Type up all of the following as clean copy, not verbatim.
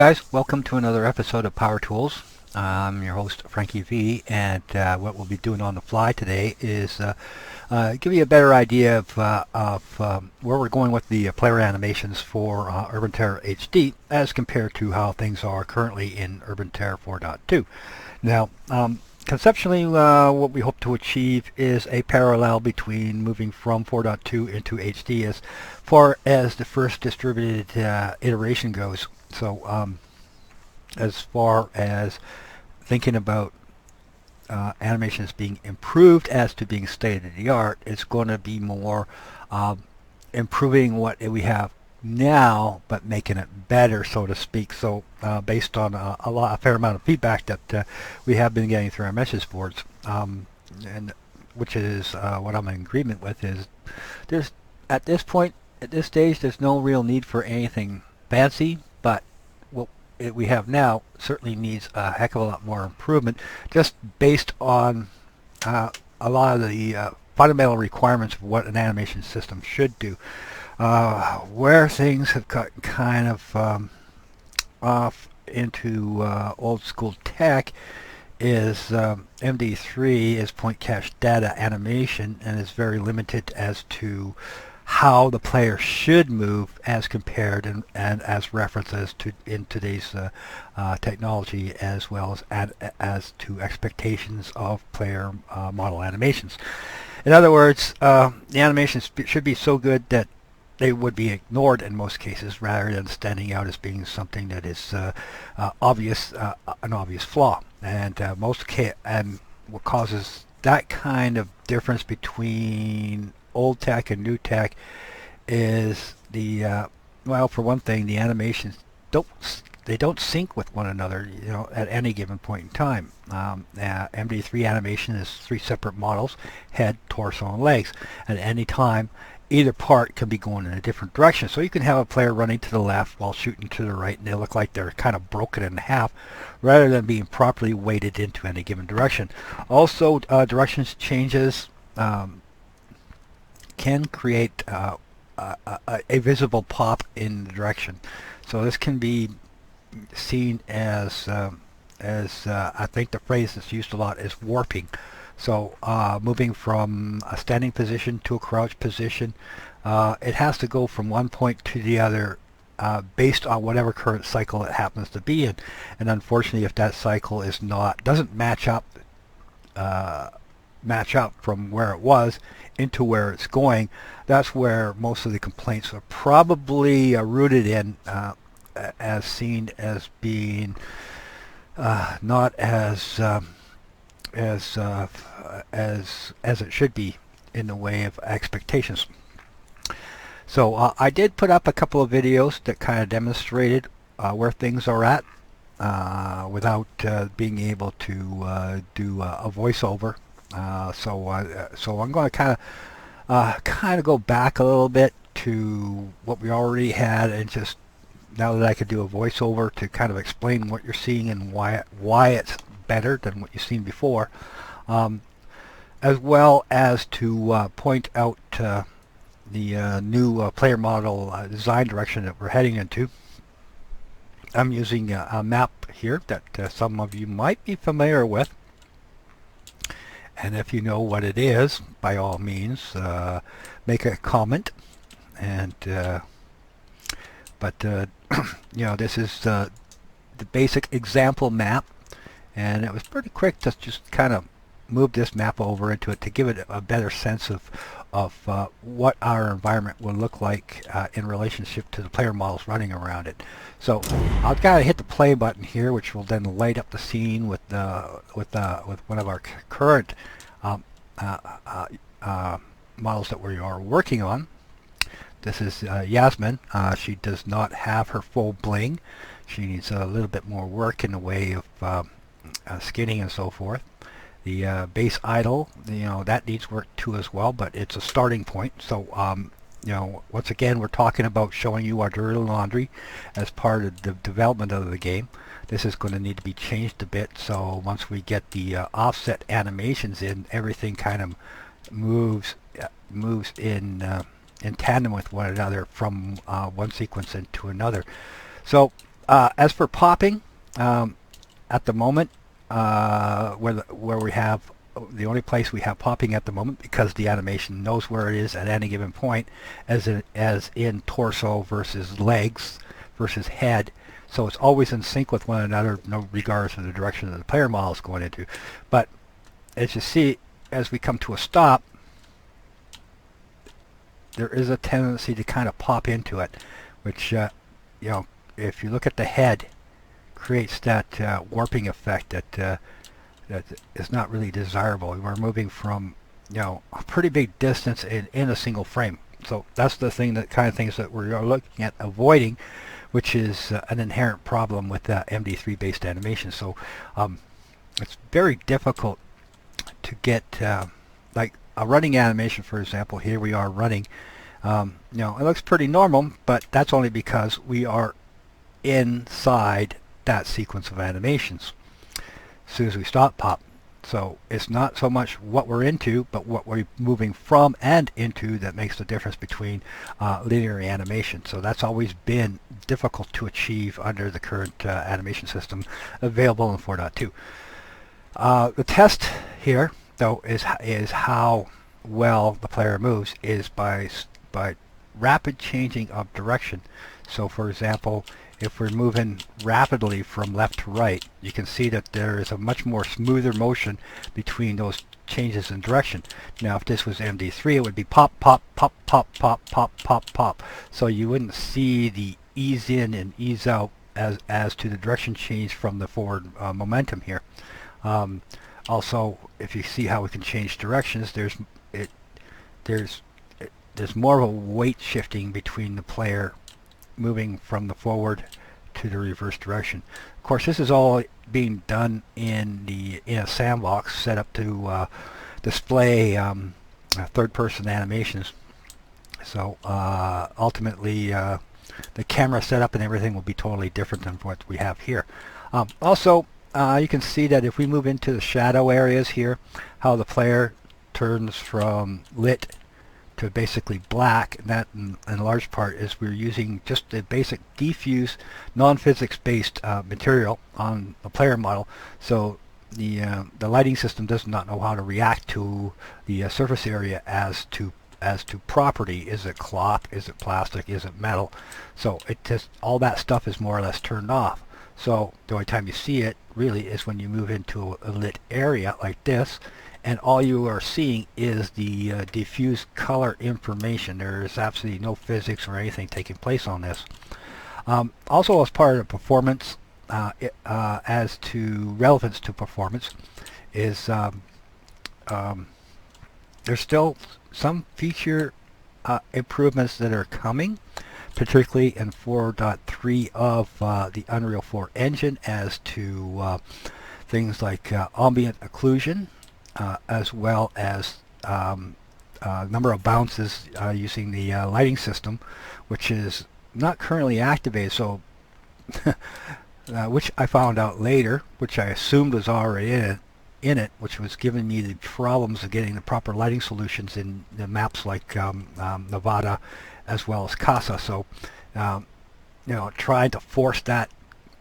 Guys, welcome to another episode of Power Tools. I'm your host Frankie V, and what we'll be doing on the fly today is give you a better idea of where we're going with the player animations for Urban Terror HD as compared to how things are currently in Urban Terror 4.2. Now, conceptually, what we hope to achieve is a parallel between moving from 4.2 into HD as far as the first distributed iteration goes. So as far as thinking about animations being improved as to being state of the art, it's going to be more improving what we have now, but making it better, so to speak. So based on a fair amount of feedback that we have been getting through our message boards, and which is what I'm in agreement with, is there's at this point, at this stage, there's no real need for anything fancy, but what we have now certainly needs a heck of a lot more improvement, just based on a lot of the fundamental requirements of what an animation system should do. Where things have got kind of off into old school tech is MD3 is point cache data animation, and is very limited as to how the player should move as compared and as references to in today's technology, as well as to expectations of player model animations. In other words, the animations should be so good that they would be ignored in most cases, rather than standing out as being something that is obvious, an obvious flaw. And and what causes that kind of difference between old tech and new tech is the well, for one thing, the animations don't sync with one another, at any given point in time. MD3 animation is three separate models: head, torso, and legs. At any time, either part can be going in a different direction. So you can have a player running to the left while shooting to the right, and they look like they're kind of broken in half, rather than being properly weighted into any given direction. Also, directions changes can create a visible pop in the direction. So this can be seen as I think the phrase that's used a lot is warping. So moving from a standing position to a crouch position, it has to go from one point to the other based on whatever current cycle it happens to be in. And unfortunately, if that cycle doesn't match up from where it was into where it's going, that's where most of the complaints are probably rooted in, as seen as being not as it should be in the way of expectations. So I did put up a couple of videos that kind of demonstrated where things are at without being able to do a voiceover. So I'm going to kind of go back a little bit to what we already had, and just now that I could do a voiceover to kind of explain what you're seeing and why it's better than what you've seen before, as well as to point out the new player model design direction that we're heading into. I'm using a map here that some of you might be familiar with. And if you know what it is, by all means, make a comment. And this is the basic example map, and it was pretty quick to just kind of move this map over into it to give it a better sense of what our environment will look like in relationship to the player models running around it. So I've got to hit the play button here, which will then light up the scene with one of our current models that we are working on. This is Yasmin. She does not have her full bling. She needs a little bit more work in the way of skinning and so forth. The base idle, that needs work too as well, but it's a starting point. So once again, we're talking about showing you our dirty laundry as part of the development of the game. This is going to need to be changed a bit, so once we get the offset animations in, everything kind of moves in tandem with one another from one sequence into another. So As for popping, at the moment, where we have the only place we have popping at the moment, because the animation knows where it is at any given point, as in torso versus legs versus head. So it's always in sync with one another, no regardless of the direction that the player model is going into. But as you see, as we come to a stop, there is a tendency to kind of pop into it, which if you look at the head, creates that warping effect that is not really desirable. We're moving from a pretty big distance in a single frame. So that's the kind of things that we're looking at avoiding, which is an inherent problem with MD3 based animation. So it's very difficult to get like a running animation, for example. Here we are running. It looks pretty normal, but that's only because we are inside that sequence of animations as soon as we stop pop. So it's not so much what we're into, but what we're moving from and into that makes the difference between linear animation. So that's always been difficult to achieve under the current animation system available in 4.2. The test here, though, is how well the player moves is by rapid changing of direction. So, for example, if we're moving rapidly from left to right, you can see that there is a much more smoother motion between those changes in direction. Now, if this was MD3, it would be pop, pop, pop, pop, pop, pop, pop, pop. So you wouldn't see the ease in and ease out as to the direction change from the forward momentum here. Also, if you see how we can change directions, there's more of a weight shifting between the player moving from the forward to the reverse direction. Of course, this is all being done in a sandbox set up to display third-person animations. So ultimately, the camera setup and everything will be totally different than what we have here. Also, you can see that if we move into the shadow areas here, how the player turns from lit to basically black, and that in large part is we're using just the basic diffuse non-physics based material on the player model. So the lighting system does not know how to react to the surface area as to property. Is it cloth? Is it plastic? Is it metal? So it just, all that stuff is more or less turned off. So the only time you see it really is when you move into a lit area like this, and all you are seeing is the diffuse color information. There is absolutely no physics or anything taking place on this. Also, as part of performance, as to relevance to performance, is there's still some feature improvements that are coming, particularly in 4.3 of the Unreal 4 engine, as to things like ambient occlusion, as well as number of bounces using the lighting system, which is not currently activated. So which I found out later, which I assumed was already in it, which was giving me the problems of getting the proper lighting solutions in the maps like Nevada as well as Casa. So trying to force that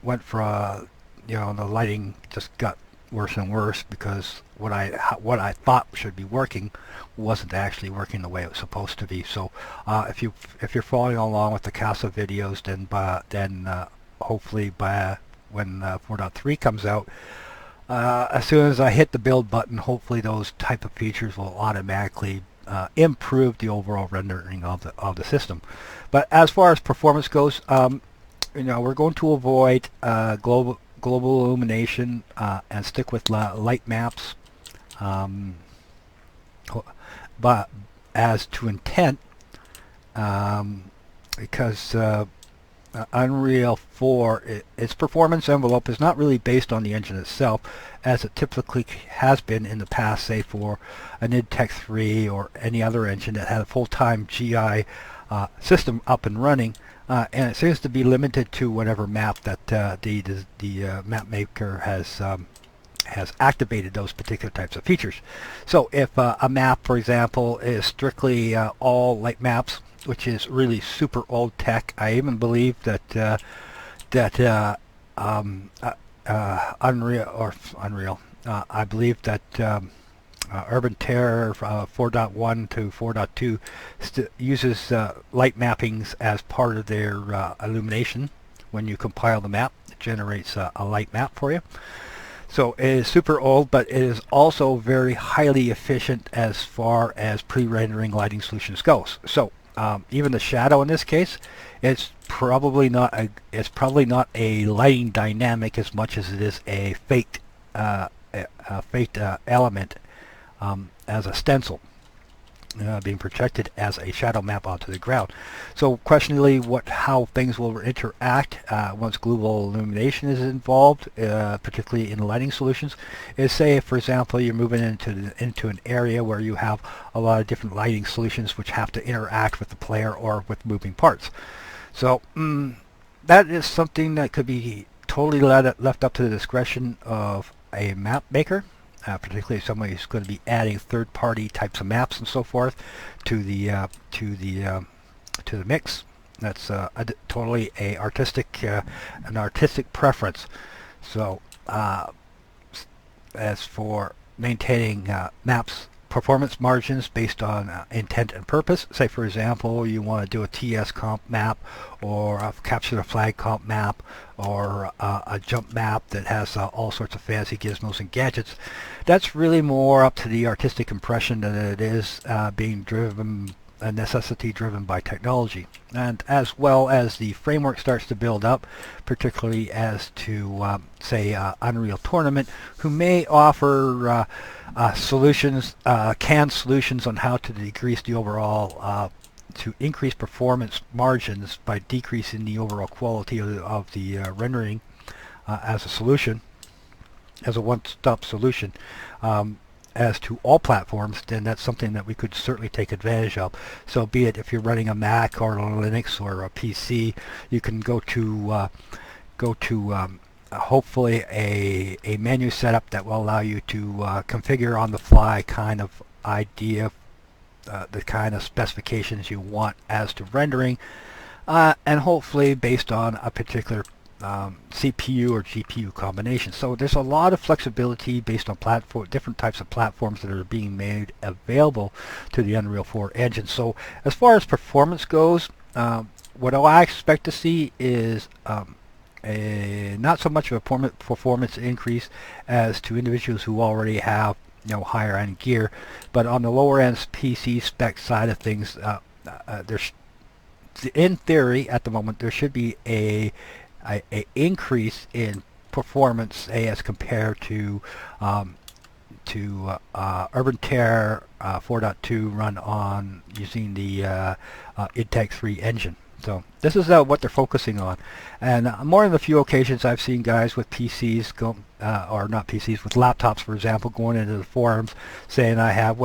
went for the lighting just got worse and worse, because what I thought should be working wasn't actually working the way it was supposed to be. So if you're following along with the Casa videos, then hopefully by when 4.3 comes out, as soon as I hit the build button, hopefully those type of features will automatically improve the overall rendering of the system. But as far as performance goes, we're going to avoid global illumination and stick with light maps. But as to intent, because Unreal 4, its performance envelope is not really based on the engine itself, as it typically has been in the past, say for an id Tech 3 or any other engine that had a full-time GI system up and running, and it seems to be limited to whatever map that the map maker has activated those particular types of features. So if a map, for example, is strictly all light maps, which is really super old tech, I even believe that that Unreal. I believe that Urban Terror 4.1 to 4.2 uses light mappings as part of their illumination. When you compile the map, it generates a light map for you. So it is super old, but it is also very highly efficient as far as pre-rendering lighting solutions goes. So even the shadow in this case, it's probably not a lighting dynamic as much as it is a faked element as a stencil being projected as a shadow map onto the ground. So questionably how things will interact once global illumination is involved, particularly in lighting solutions, is say, for example, you're moving into an area where you have a lot of different lighting solutions which have to interact with the player or with moving parts. So that is something that could be totally left up to the discretion of a map maker. Particularly if somebody who's going to be adding third-party types of maps and so forth to the mix. That's totally an artistic preference. So as for maintaining maps performance margins based on intent and purpose, say for example you want to do a TS comp map or a capture the flag comp map or a jump map that has all sorts of fancy gizmos and gadgets, that's really more up to the artistic impression than it is being driven a necessity driven by technology. And as well as the framework starts to build up, particularly as to say Unreal Tournament, who may offer solutions, canned solutions on how to decrease the overall to increase performance margins by decreasing the overall quality of the rendering as a solution, as a one-stop solution. As to all platforms, then that's something that we could certainly take advantage of. So be it if you're running a Mac or a Linux or a PC, you can go to hopefully a menu setup that will allow you to configure on the fly kind of idea, the kind of specifications you want as to rendering, and hopefully based on a particular CPU or GPU combination. So there's a lot of flexibility based on different types of platforms that are being made available to the Unreal 4 engine. So as far as performance goes, what I expect to see is not so much of a performance increase as to individuals who already have higher end gear, but on the lower end PC spec side of things, there's in theory at the moment there should be a increase in performance as compared to Urban Terror 4.2 run on using the ep3 engine. So this is what they're focusing on, and more than a few occasions I've seen guys with PCs go, or not PCs, with laptops for example, going into the forums saying I have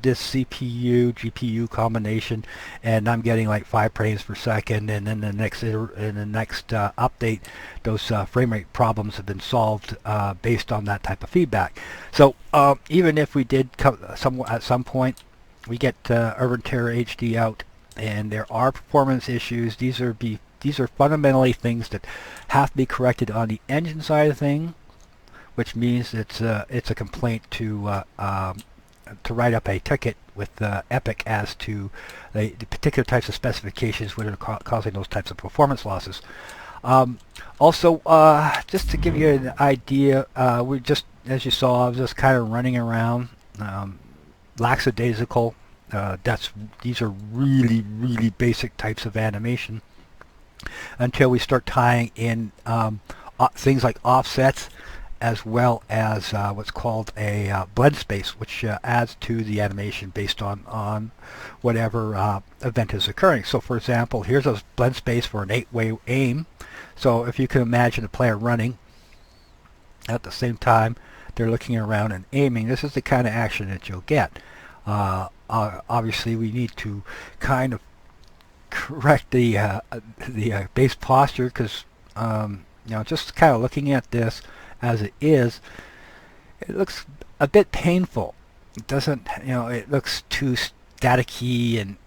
this CPU GPU combination and I'm getting like 5 frames per second, and then the next update those frame rate problems have been solved based on that type of feedback. So even if we did at some point we get Urban Terror HD out and there are performance issues, these are fundamentally things that have to be corrected on the engine side of things, which means it's a complaint to write up a ticket with Epic as to the particular types of specifications that are causing those types of performance losses. Also, just to give you an idea, we just, as you saw, I was just kind of running around, lackadaisical. These are really basic types of animation until we start tying in things like offsets, as well as what's called a blend space, which adds to the animation based on whatever event is occurring. So for example, here's a blend space for an 8-way aim. So if you can imagine a player running at the same time they're looking around and aiming, this is the kind of action that you'll get. Obviously we need to kind of correct the base posture, because just kind of looking at this as it is, it looks a bit painful. It doesn't, it looks too staticky and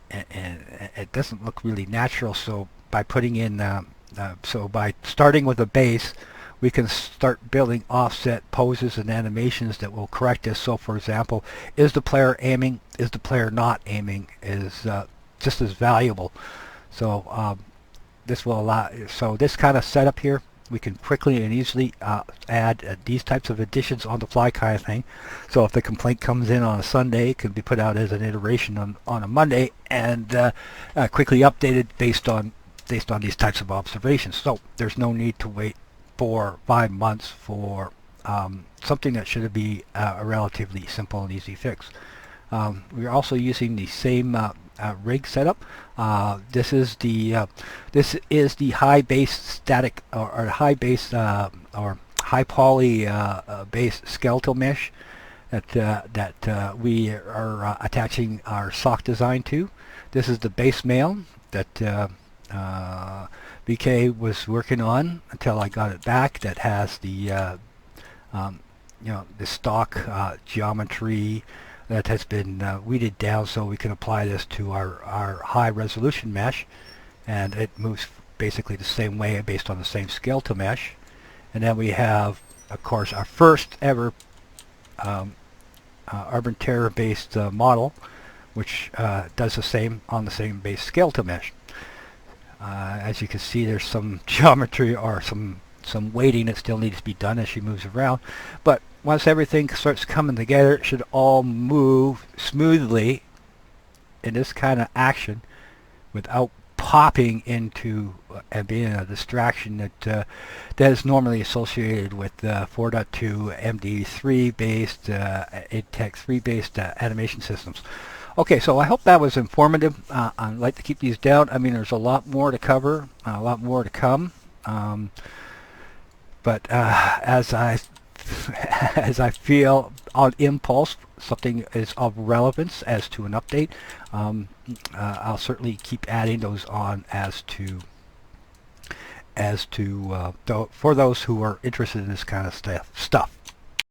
it doesn't look really natural. So by putting in So by starting with a base, we can start building offset poses and animations that will correct this. So for example, is the player aiming? Is the player not aiming? Is just as valuable. So this will allow, so this kind of setup here, we can quickly and easily add these types of additions on the fly kind of thing. So if the complaint comes in on a Sunday, it can be put out as an iteration on a Monday and quickly updated based on these types of observations. So there's no need to wait 4 or 5 months for something that should be a relatively simple and easy fix. We're also using the same rig setup. This is the high base static or high base or high poly base skeletal mesh that we are attaching our sock design to. This is the base mail that BK was working on until I got it back. That has the the stock geometry that has been weeded down so we can apply this to our high resolution mesh, and it moves basically the same way based on the same skeletal mesh. And then we have, of course, our first ever Arbiter based model, which does the same on the same base skeletal mesh. As you can see, there's some geometry or some weighting that still needs to be done as she moves around, but once everything starts coming together, it should all move smoothly in this kind of action without popping into and being a distraction that is normally associated with 4.2 MD3 based ATEX 3 based animation systems. Okay, so I hope that was informative. I'd like to keep these down. I mean, there's a lot more to cover, a lot more to come. But as I feel on impulse something is of relevance as to an update, I'll certainly keep adding those on for those who are interested in this kind of stuff.